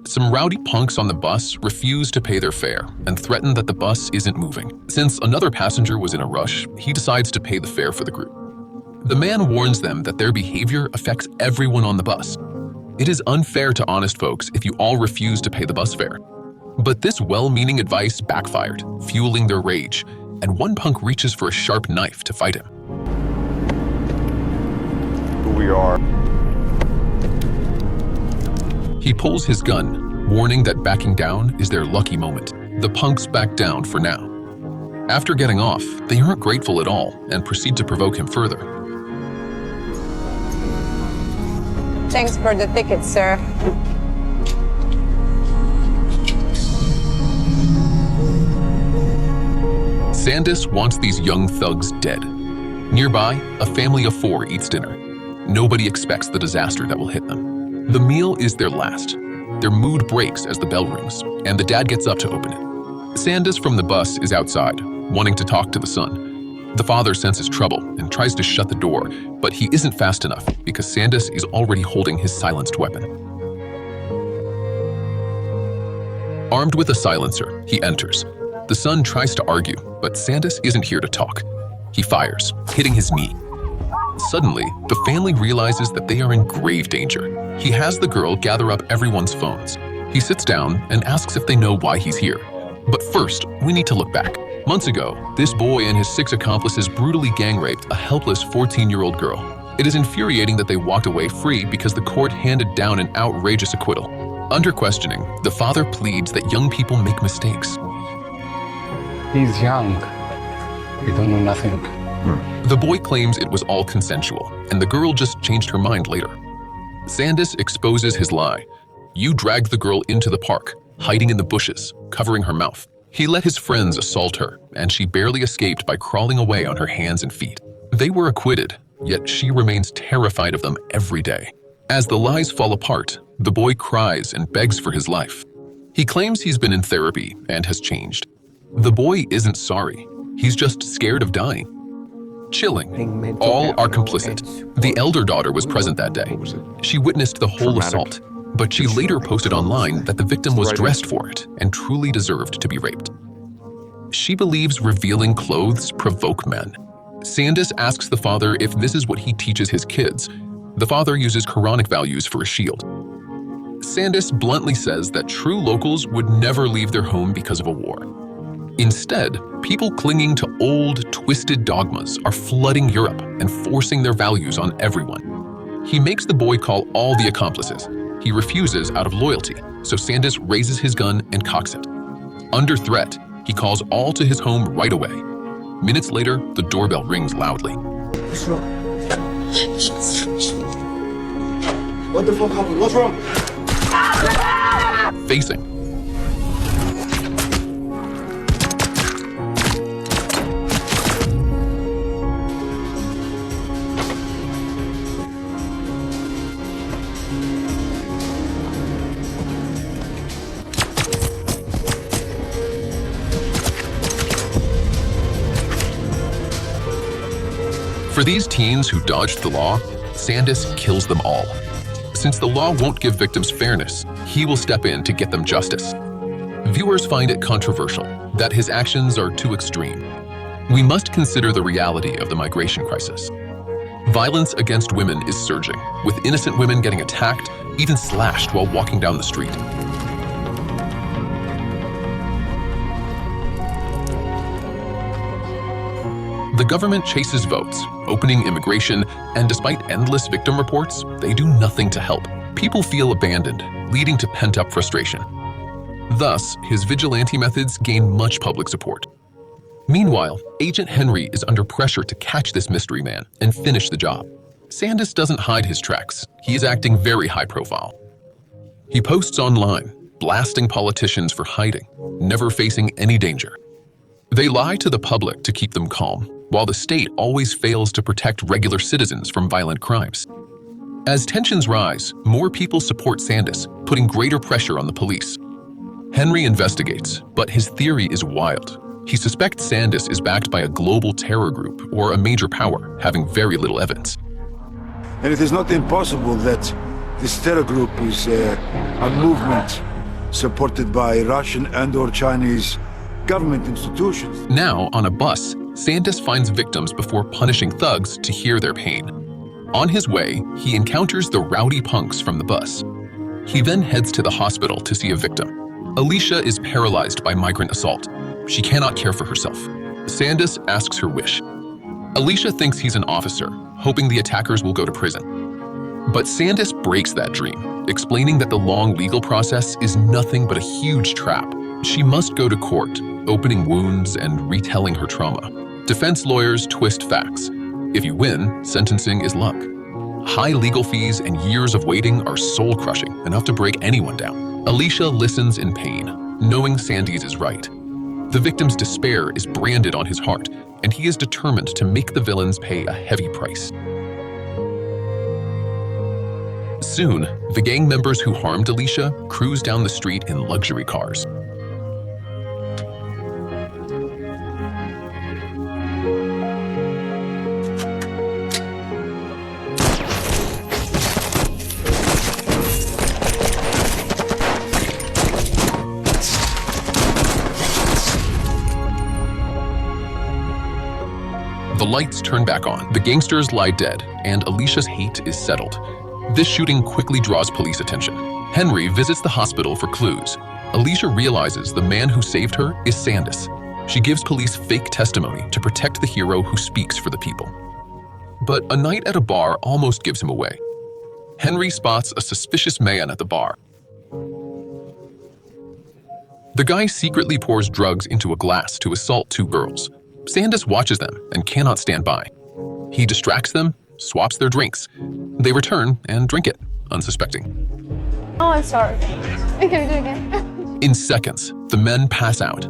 Some rowdy punks on the bus refuse to pay their fare and threaten that the bus isn't moving. Since another passenger was in a rush, he decides to pay the fare for the group. The man warns them that their behavior affects everyone on the bus. It is unfair to honest folks if you all refuse to pay the bus fare. But this well-meaning advice backfired, fueling their rage, and one punk reaches for a sharp knife to fight him. Who we are. He pulls his gun, warning that backing down is their lucky moment. The punks back down for now. After getting off, they aren't grateful at all and proceed to provoke him further. Thanks for the ticket, sir. Sandus wants these young thugs dead. Nearby, a family of 4 eats dinner. Nobody expects the disaster that will hit them. The meal is their last. Their mood breaks as the bell rings, and the dad gets up to open it. Sandus from the bus is outside, wanting to talk to the son. The father senses trouble and tries to shut the door, but he isn't fast enough because Sandus is already holding his silenced weapon. Armed with a silencer, he enters. The son tries to argue, but Sandus isn't here to talk. He fires, hitting his knee. Suddenly, the family realizes that they are in grave danger. He has the girl gather up everyone's phones. He sits down and asks if they know why he's here. But first, we need to look back. Months ago, this boy and his 6 accomplices brutally gang-raped a helpless 14-year-old girl. It is infuriating that they walked away free because the court handed down an outrageous acquittal. Under questioning, the father pleads that young people make mistakes. He's young. We don't know nothing. The boy claims it was all consensual, and the girl just changed her mind later. Sandus exposes his lie. You dragged the girl into the park, hiding in the bushes, covering her mouth. He let his friends assault her, and she barely escaped by crawling away on her hands and feet. They were acquitted, yet she remains terrified of them every day. As the lies fall apart, the boy cries and begs for his life. He claims he's been in therapy and has changed. The boy isn't sorry. He's just scared of dying. Chilling. All are complicit. The elder daughter was present that day. She witnessed the whole assault, but she later posted online that the victim was dressed for it and truly deserved to be raped. She believes revealing clothes provoke men. Sandus asks the father if this is what he teaches his kids. The father uses Quranic values for a shield. Sandus bluntly says that true locals would never leave their home because of a war. Instead, people clinging to old, twisted dogmas are flooding Europe and forcing their values on everyone. He makes the boy call all the accomplices. He refuses out of loyalty, so Sandus raises his gun and cocks it. Under threat, he calls all to his home right away. Minutes later, the doorbell rings loudly. What's wrong? What the fuck happened? What's wrong? Facing. For these teens who dodged the law, Sandus kills them all. Since the law won't give victims fairness, he will step in to get them justice. Viewers find it controversial that his actions are too extreme. We must consider the reality of the migration crisis. Violence against women is surging, with innocent women getting attacked, even slashed while walking down the street. The government chases votes, opening immigration, and despite endless victim reports, they do nothing to help. People feel abandoned, leading to pent-up frustration. Thus, his vigilante methods gain much public support. Meanwhile, Agent Henry is under pressure to catch this mystery man and finish the job. Sandus doesn't hide his tracks. He is acting very high profile. He posts online, blasting politicians for hiding, never facing any danger. They lie to the public to keep them calm, while the state always fails to protect regular citizens from violent crimes. As tensions rise, more people support Sandus, putting greater pressure on the police. Henry investigates, but his theory is wild. He suspects Sandus is backed by a global terror group or a major power, having very little evidence. And it is not impossible that this terror group is a movement supported by Russian and/or Chinese government institutions. Now, on a bus, Sandis finds victims before punishing thugs to hear their pain. On his way, he encounters the rowdy punks from the bus. He then heads to the hospital to see a victim. Alicia is paralyzed by migrant assault. She cannot care for herself. Sandis asks her wish. Alicia thinks he's an officer, hoping the attackers will go to prison. But Sandis breaks that dream, explaining that the long legal process is nothing but a huge trap. She must go to court, opening wounds and retelling her trauma. Defense lawyers twist facts. If you win, sentencing is luck. High legal fees and years of waiting are soul-crushing, enough to break anyone down. Alicia listens in pain, knowing Sandis is right. The victim's despair is branded on his heart, and he is determined to make the villains pay a heavy price. Soon, the gang members who harmed Alicia cruise down the street in luxury cars. The lights turn back on, the gangsters lie dead, and Alicia's hate is settled. This shooting quickly draws police attention. Henry visits the hospital for clues. Alicia realizes the man who saved her is Sandis. She gives police fake testimony to protect the hero who speaks for the people. But a night at a bar almost gives him away. Henry spots a suspicious man at the bar. The guy secretly pours drugs into a glass to assault two girls. Sandis watches them and cannot stand by. He distracts them, swaps their drinks. They return and drink it, unsuspecting. Oh, I'm sorry. I can do it again. In seconds, the men pass out.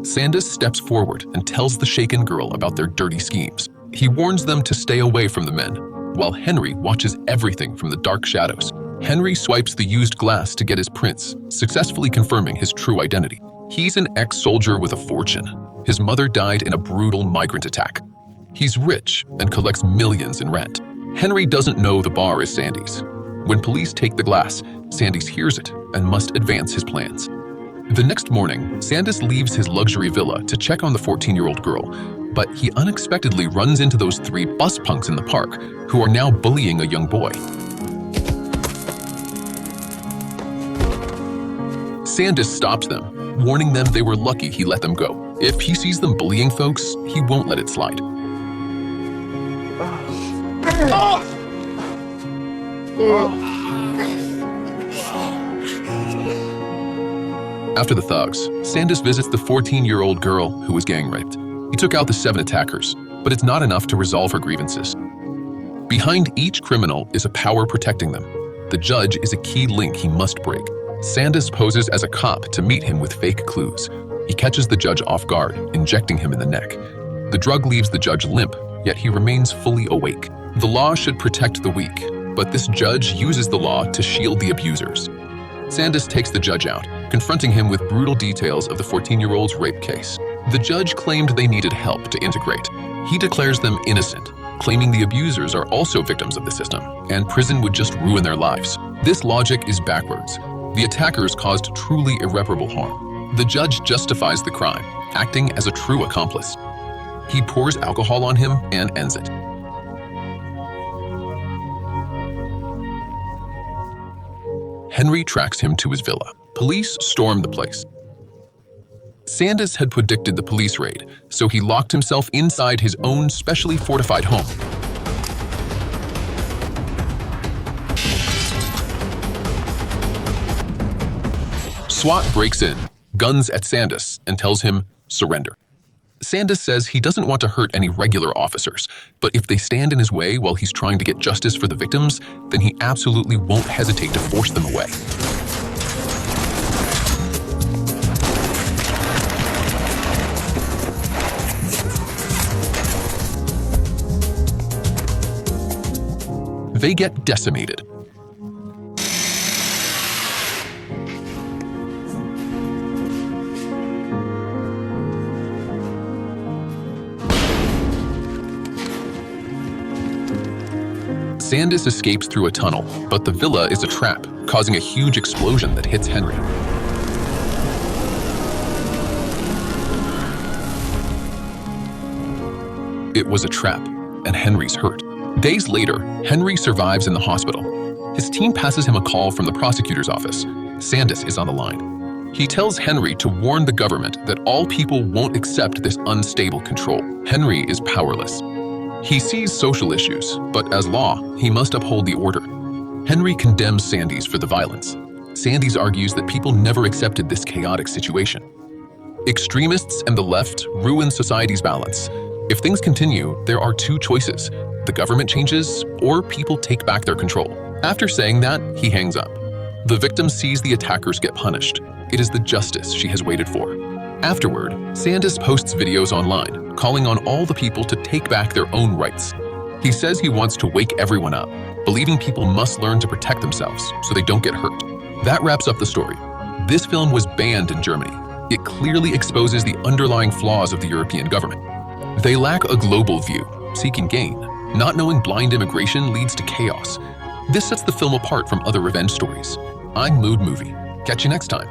Sandis steps forward and tells the shaken girl about their dirty schemes. He warns them to stay away from the men, while Henry watches everything from the dark shadows. Henry swipes the used glass to get his prints, successfully confirming his true identity. He's an ex-soldier with a fortune. His mother died in a brutal migrant attack. He's rich and collects millions in rent. Henry doesn't know the bar is Sandy's. When police take the glass, Sandis hears it and must advance his plans. The next morning, Sandis leaves his luxury villa to check on the 14-year-old girl, but he unexpectedly runs into those three bus punks in the park who are now bullying a young boy. Sandis stops them, warning them they were lucky he let them go. If he sees them bullying folks, he won't let it slide. After the thugs, Sandis visits the 14-year-old girl who was gang raped. He took out the 7 attackers, but it's not enough to resolve her grievances. Behind each criminal is a power protecting them. The judge is a key link he must break. Sandis poses as a cop to meet him with fake clues. He catches the judge off guard, injecting him in the neck. The drug leaves the judge limp, yet he remains fully awake. The law should protect the weak, but this judge uses the law to shield the abusers. Sandis takes the judge out, confronting him with brutal details of the 14-year-old's rape case. The judge claimed they needed help to integrate. He declares them innocent, claiming the abusers are also victims of the system, and prison would just ruin their lives. This logic is backwards. The attackers caused truly irreparable harm. The judge justifies the crime, acting as a true accomplice. He pours alcohol on him and ends it. Henry tracks him to his villa. Police storm the place. Sandis had predicted the police raid, so he locked himself inside his own specially fortified home. SWAT breaks in, guns at Sandis, and tells him, surrender. Sandis says he doesn't want to hurt any regular officers, but if they stand in his way while he's trying to get justice for the victims, then he absolutely won't hesitate to force them away. They get decimated. Sandis escapes through a tunnel, but the villa is a trap, causing a huge explosion that hits Henry. it was a trap, and Henry's hurt. Days later, Henry survives in the hospital. His team passes him a call from the prosecutor's office. Sandis is on the line. He tells Henry to warn the government that all people won't accept this unstable control. Henry is powerless. He sees social issues, but as law, he must uphold the order. Henry condemns Sandys for the violence. Sandys argues that people never accepted this chaotic situation. Extremists and the left ruin society's balance. If things continue, there are two choices. The government changes, or people take back their control. After saying that, he hangs up. The victim sees the attackers get punished. It is the justice she has waited for. Afterward, Sandis posts videos online, calling on all the people to take back their own rights. He says he wants to wake everyone up, believing people must learn to protect themselves so they don't get hurt. That wraps up the story. This film was banned in Germany. It clearly exposes the underlying flaws of the European government. They lack a global view, seeking gain. Not knowing blind immigration leads to chaos. This sets the film apart from other revenge stories. I'm Mood Movie. Catch you next time.